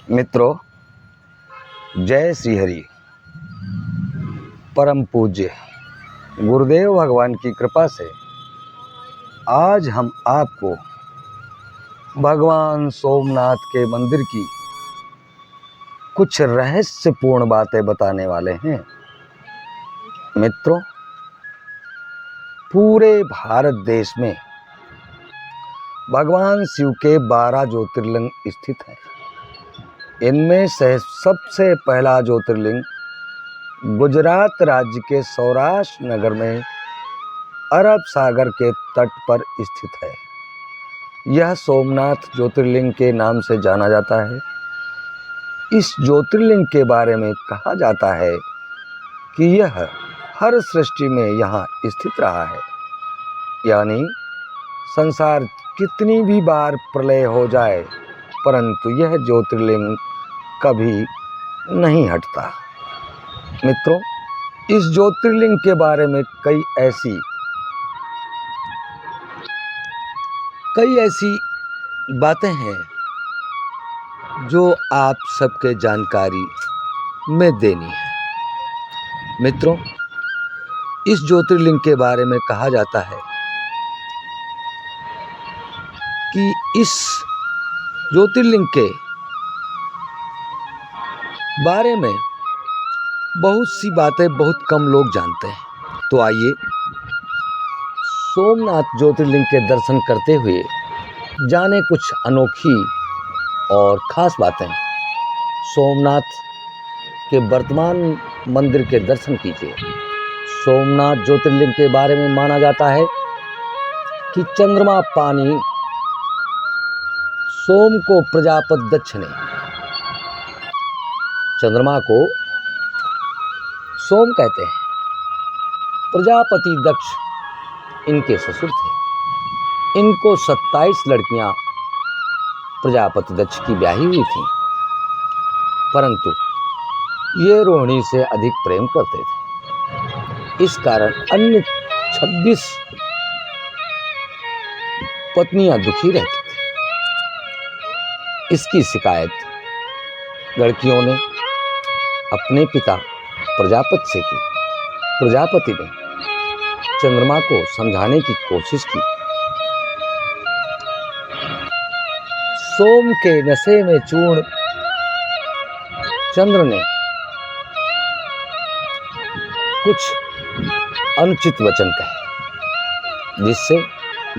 मित्रों, जय श्री हरि। परम पूज्य गुरुदेव भगवान की कृपा से आज हम आपको भगवान सोमनाथ के मंदिर की कुछ रहस्यपूर्ण बातें बताने वाले हैं। मित्रों, पूरे भारत देश में भगवान शिव के 12 ज्योतिर्लिंग स्थित हैं। इनमें से सबसे पहला ज्योतिर्लिंग गुजरात राज्य के सौराष्ट्र नगर में अरब सागर के तट पर स्थित है। यह सोमनाथ ज्योतिर्लिंग के नाम से जाना जाता है। इस ज्योतिर्लिंग के बारे में कहा जाता है कि यह हर सृष्टि में यहाँ स्थित रहा है, यानी संसार कितनी भी बार प्रलय हो जाए परंतु यह ज्योतिर्लिंग कभी नहीं हटता। मित्रों, इस ज्योतिर्लिंग के बारे में कई ऐसी बातें हैं जो आप सबके जानकारी में देनी है। मित्रों, इस ज्योतिर्लिंग के बारे में कहा जाता है कि इस ज्योतिर्लिंग के बारे में बहुत सी बातें बहुत कम लोग जानते हैं। तो आइए सोमनाथ ज्योतिर्लिंग के दर्शन करते हुए जाने कुछ अनोखी और ख़ास बातें। सोमनाथ के वर्तमान मंदिर के दर्शन कीजिए। सोमनाथ ज्योतिर्लिंग के बारे में माना जाता है कि चंद्रमा पानी सोम को प्रजापति दक्ष ने, चंद्रमा को सोम कहते हैं, प्रजापति दक्ष इनके ससुर थे। इनको 27 लड़कियां प्रजापति दक्ष की ब्याही हुई थीं, परंतु ये रोहिणी से अधिक प्रेम करते थे। इस कारण अन्य 26 पत्नियां दुखी रहती थीं। इसकी शिकायत लड़कियों ने अपने पिता प्रजापति से की। प्रजापति ने चंद्रमा को समझाने की कोशिश की। सोम के नशे में चूर्ण चंद्र ने कुछ अनुचित वचन कहे, जिससे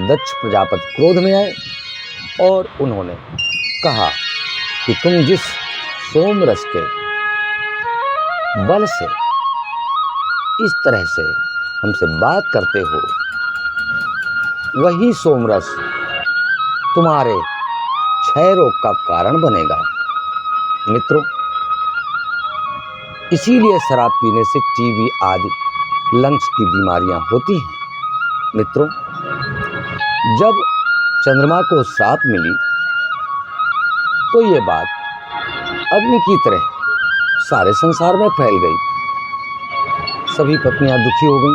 दक्ष प्रजापति क्रोध में आए और उन्होंने कहा कि तुम जिस सोम रस के बल से इस तरह से हमसे बात करते हो, वही सोमरस तुम्हारे क्षय रोग का कारण बनेगा। मित्रों, इसीलिए शराब पीने से टीबी आदि लंग्स की बीमारियां होती हैं। मित्रों, जब चंद्रमा को श्राप मिली तो ये बात अग्नि की तरह सारे संसार में फैल गई। सभी पत्नियां दुखी हो गईं।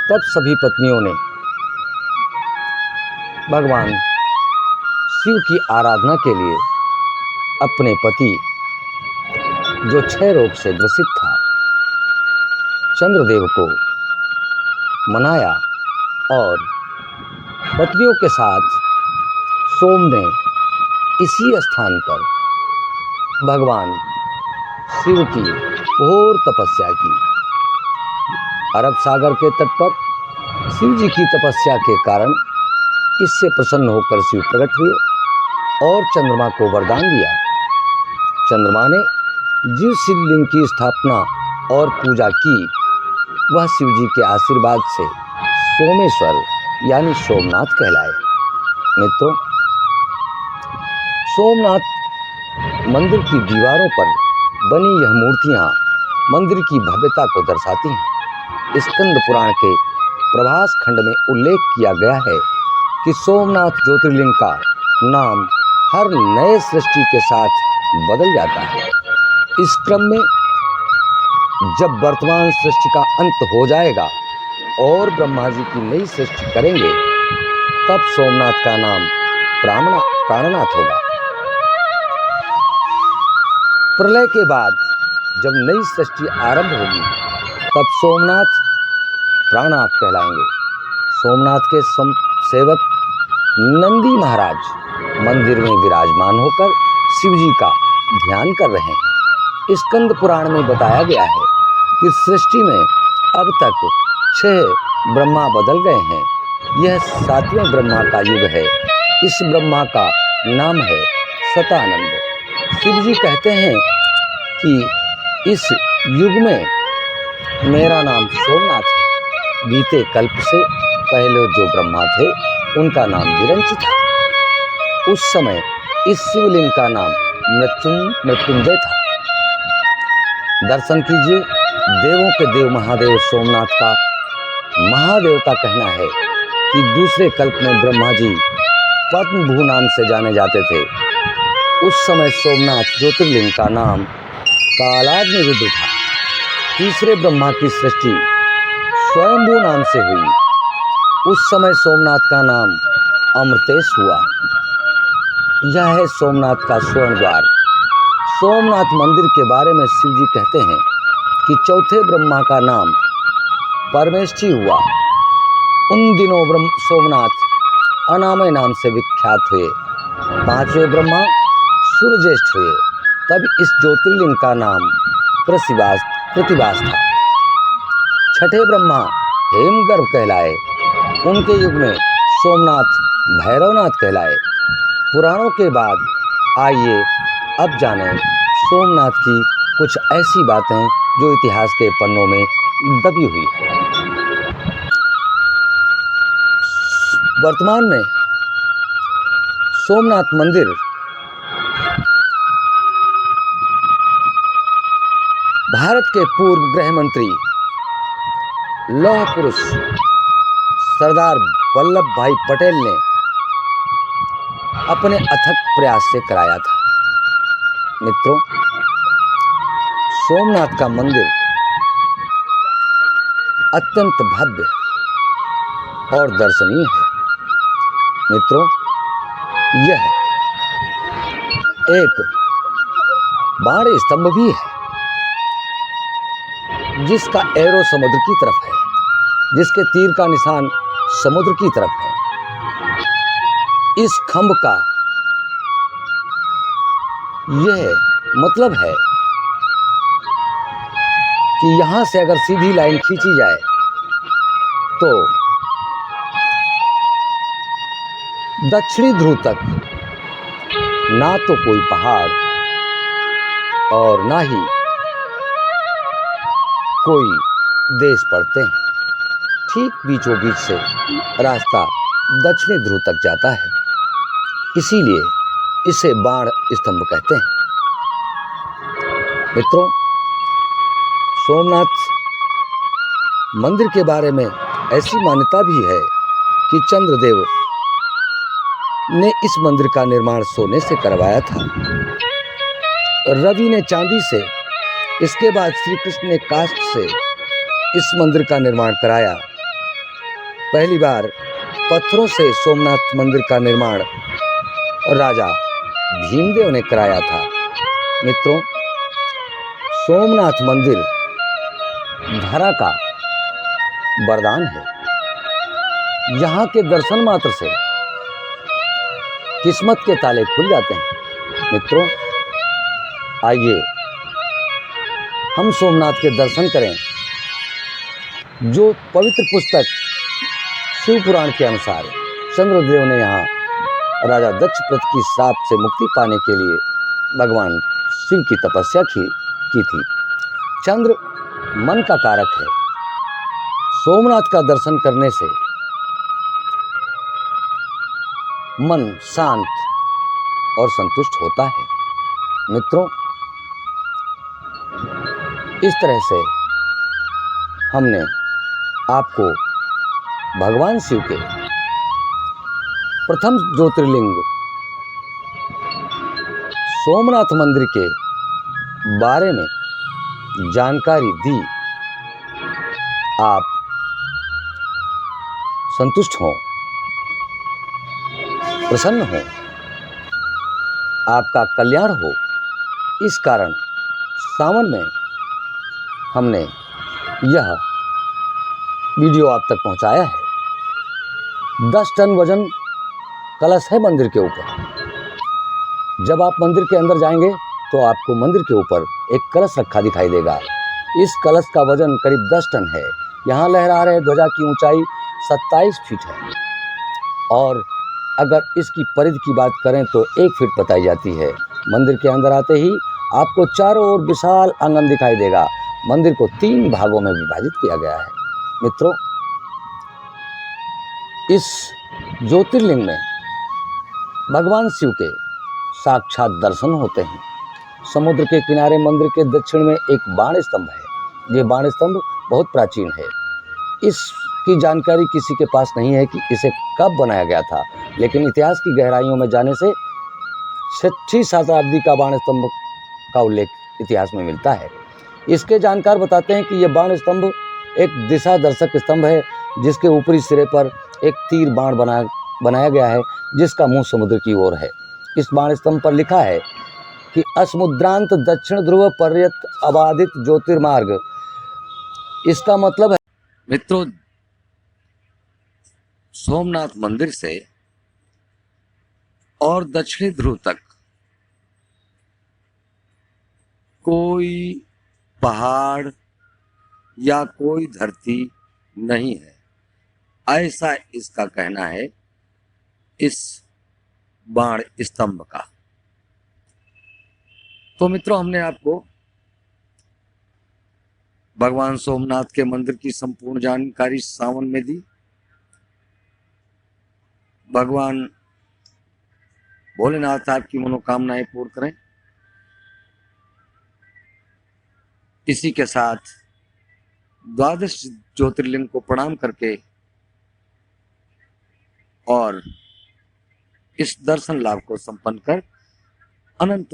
तब सभी पत्नियों ने भगवान शिव की आराधना के लिए अपने पति, जो क्षय रोग से ग्रसित था, चंद्रदेव को मनाया और पत्नियों के साथ सोम ने इसी स्थान पर भगवान शिव की घोर तपस्या की। अरब सागर के तट पर शिव जी की तपस्या के कारण इससे प्रसन्न होकर शिव प्रकट हुए और चंद्रमा को वरदान दिया। चंद्रमा ने जिस शिवलिंग की स्थापना और पूजा की, वह शिव जी के आशीर्वाद से सोमेश्वर यानी सोमनाथ कहलाए। मित्रों, सोमनाथ मंदिर की दीवारों पर बनी यह मूर्तियां मंदिर की भव्यता को दर्शाती हैं। स्कंद पुराण के प्रभास खंड में उल्लेख किया गया है कि सोमनाथ ज्योतिर्लिंग का नाम हर नए सृष्टि के साथ बदल जाता है। इस क्रम में जब वर्तमान सृष्टि का अंत हो जाएगा और ब्रह्मा जी की नई सृष्टि करेंगे, तब सोमनाथ का नाम प्राणनाथ होगा। प्रलय के बाद जब नई सृष्टि आरंभ होगी तब सोमनाथ प्राणनाथ कहलाएंगे। सोमनाथ के सेवक नंदी महाराज मंदिर में विराजमान होकर शिव जी का ध्यान कर रहे हैं। स्कंद पुराण में बताया गया है कि सृष्टि में अब तक 6 ब्रह्मा बदल गए हैं। यह 7वें ब्रह्मा का युग है। इस ब्रह्मा का नाम है सतानंद। शिव जी कहते हैं कि इस युग में मेरा नाम सोमनाथ है। बीते कल्प से पहले जो ब्रह्मा थे उनका नाम विरंच था। उस समय इस शिवलिंग का नाम मृत्युंजय था। दर्शन कीजिए। देवों के देव महादेव सोमनाथ का महादेव का कहना है कि दूसरे कल्प में ब्रह्मा जी पद्मभू नाम से जाने जाते थे। उस समय सोमनाथ ज्योतिर्लिंग का नाम कालाग्निरुद्र था। तीसरे ब्रह्मा की सृष्टि स्वयंभू नाम से हुई। उस समय सोमनाथ का नाम अमृतेश हुआ। यह है सोमनाथ का स्वर्ण द्वार। सोमनाथ मंदिर के बारे में शिव जी कहते हैं कि चौथे ब्रह्मा का नाम परमेष्ठी हुआ। उन दिनों सोमनाथ अनामय नाम से विख्यात हुए। 5वें ब्रह्मा सूर्यज्येष्ठ हुए। तब इस ज्योतिर्लिंग का नाम प्रतिभास था। 6ठे ब्रह्मा हेमगर्भ कहलाए। उनके युग में सोमनाथ भैरवनाथ कहलाए। पुराणों के बाद आइए अब जानें सोमनाथ की कुछ ऐसी बातें जो इतिहास के पन्नों में दबी हुई है। वर्तमान में सोमनाथ मंदिर भारत के पूर्व गृह मंत्री लौह पुरुष सरदार वल्लभ भाई पटेल ने अपने अथक प्रयास से कराया था। मित्रों, सोमनाथ का मंदिर अत्यंत भव्य और दर्शनीय है। मित्रों, यह एक बाण स्तंभ भी है जिसका एरो समुद्र की तरफ है, जिसके तीर का निशान समुद्र की तरफ है। इस खंभ का यह मतलब है कि यहां से अगर सीधी लाइन खींची जाए तो दक्षिणी ध्रुव तक ना तो कोई पहाड़ और ना ही कोई देश पड़ते हैं। ठीक बीचों बीच से रास्ता दक्षिणी ध्रुव तक जाता है। इसीलिए इसे बाण स्तंभ कहते हैं। मित्रों, सोमनाथ मंदिर के बारे में ऐसी मान्यता भी है कि चंद्रदेव ने इस मंदिर का निर्माण सोने से करवाया था। रवि ने चांदी से, इसके बाद श्री कृष्ण ने काष्ठ से इस मंदिर का निर्माण कराया। पहली बार पत्थरों से सोमनाथ मंदिर का निर्माण राजा भीमदेव ने कराया था। मित्रों, सोमनाथ मंदिर धरा का वरदान है। यहाँ के दर्शन मात्र से किस्मत के ताले खुल जाते हैं। मित्रों, आइए हम सोमनाथ के दर्शन करें। जो पवित्र पुस्तक शिव पुराण के अनुसार चंद्रदेव ने यहाँ राजा दक्ष प्रत की श्राप से मुक्ति पाने के लिए भगवान शिव की तपस्या की थी। चंद्र मन का कारक है। सोमनाथ का दर्शन करने से मन शांत और संतुष्ट होता है। मित्रों, इस तरह से हमने आपको भगवान शिव के प्रथम ज्योतिर्लिंग सोमनाथ मंदिर के बारे में जानकारी दी। आप संतुष्ट हों, प्रसन्न हों, आपका कल्याण हो, इस कारण सावन में हमने यह वीडियो आप तक पहुंचाया है। 10 टन वजन कलश है मंदिर के ऊपर। जब आप मंदिर के अंदर जाएंगे तो आपको मंदिर के ऊपर एक कलश रखा दिखाई देगा। इस कलश का वजन करीब 10 टन है। यहाँ लहरा रहे ध्वजा की ऊंचाई 27 फीट है और अगर इसकी परिधि की बात करें तो 1 फीट बताई जाती है। मंदिर के अंदर आते ही आपको चारों ओर विशाल आंगन दिखाई देगा। मंदिर को 3 भागों में विभाजित किया गया है। मित्रों, इस ज्योतिर्लिंग में भगवान शिव के साक्षात दर्शन होते हैं। समुद्र के किनारे मंदिर के दक्षिण में एक बाण स्तंभ है। ये बाण स्तंभ बहुत प्राचीन है। इसकी जानकारी किसी के पास नहीं है कि इसे कब बनाया गया था, लेकिन इतिहास की गहराइयों में जाने से 6वीं शताब्दी का बाण स्तंभ का उल्लेख इतिहास में मिलता है। इसके जानकार बताते हैं कि यह बाण स्तंभ एक दिशा दर्शक स्तंभ है, जिसके ऊपरी सिरे पर एक तीर बाण बनाया गया है, जिसका मुंह समुद्र की ओर है। इस बाण स्तंभ पर लिखा है कि असमुद्रांत दक्षिण ध्रुव पर्यत अबाधित ज्योतिर्मार्ग। इसका मतलब है मित्रों, सोमनाथ मंदिर से और दक्षिणी ध्रुव तक कोई पहाड़ या कोई धरती नहीं है, ऐसा इसका कहना है इस बाण स्तंभ का। तो मित्रों, हमने आपको भगवान सोमनाथ के मंदिर की संपूर्ण जानकारी सावन में दी। भगवान भोलेनाथ आपकी मनोकामनाएं पूर्ण करें। इसी के साथ 12 ज्योतिर्लिंग को प्रणाम करके और इस दर्शन लाभ को संपन्न कर अनंत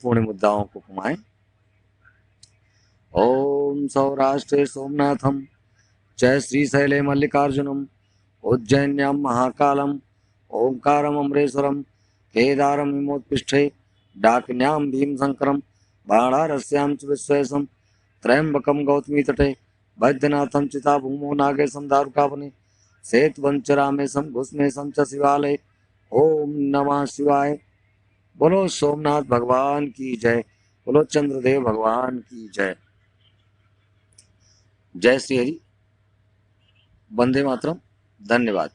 पूर्ण मुद्दाओं को कमाएं। ओम सौराष्ट्रे सोमनाथम जय श्रीशैले मल्लिकार्जुनम उज्जैन्यां महाकालम ओंकारम अमरेश्वरम केदारम हिमोत्तिष्ठे डाकिन्यां भीमशंकरम बाणारस्यां च विश्वेशम त्र्यंबकम गौतमी तटे वैद्यनाथम चिता भूमो नागेशम दारुकावने श्वेतवंच रामेशम घुस्मेशम च शिवालय। ओम नमः शिवाय। बोलो सोमनाथ भगवान की जय। बोलो चंद्रदेव भगवान की जय। जय श्री हरि। वंदे मातरम। धन्यवाद।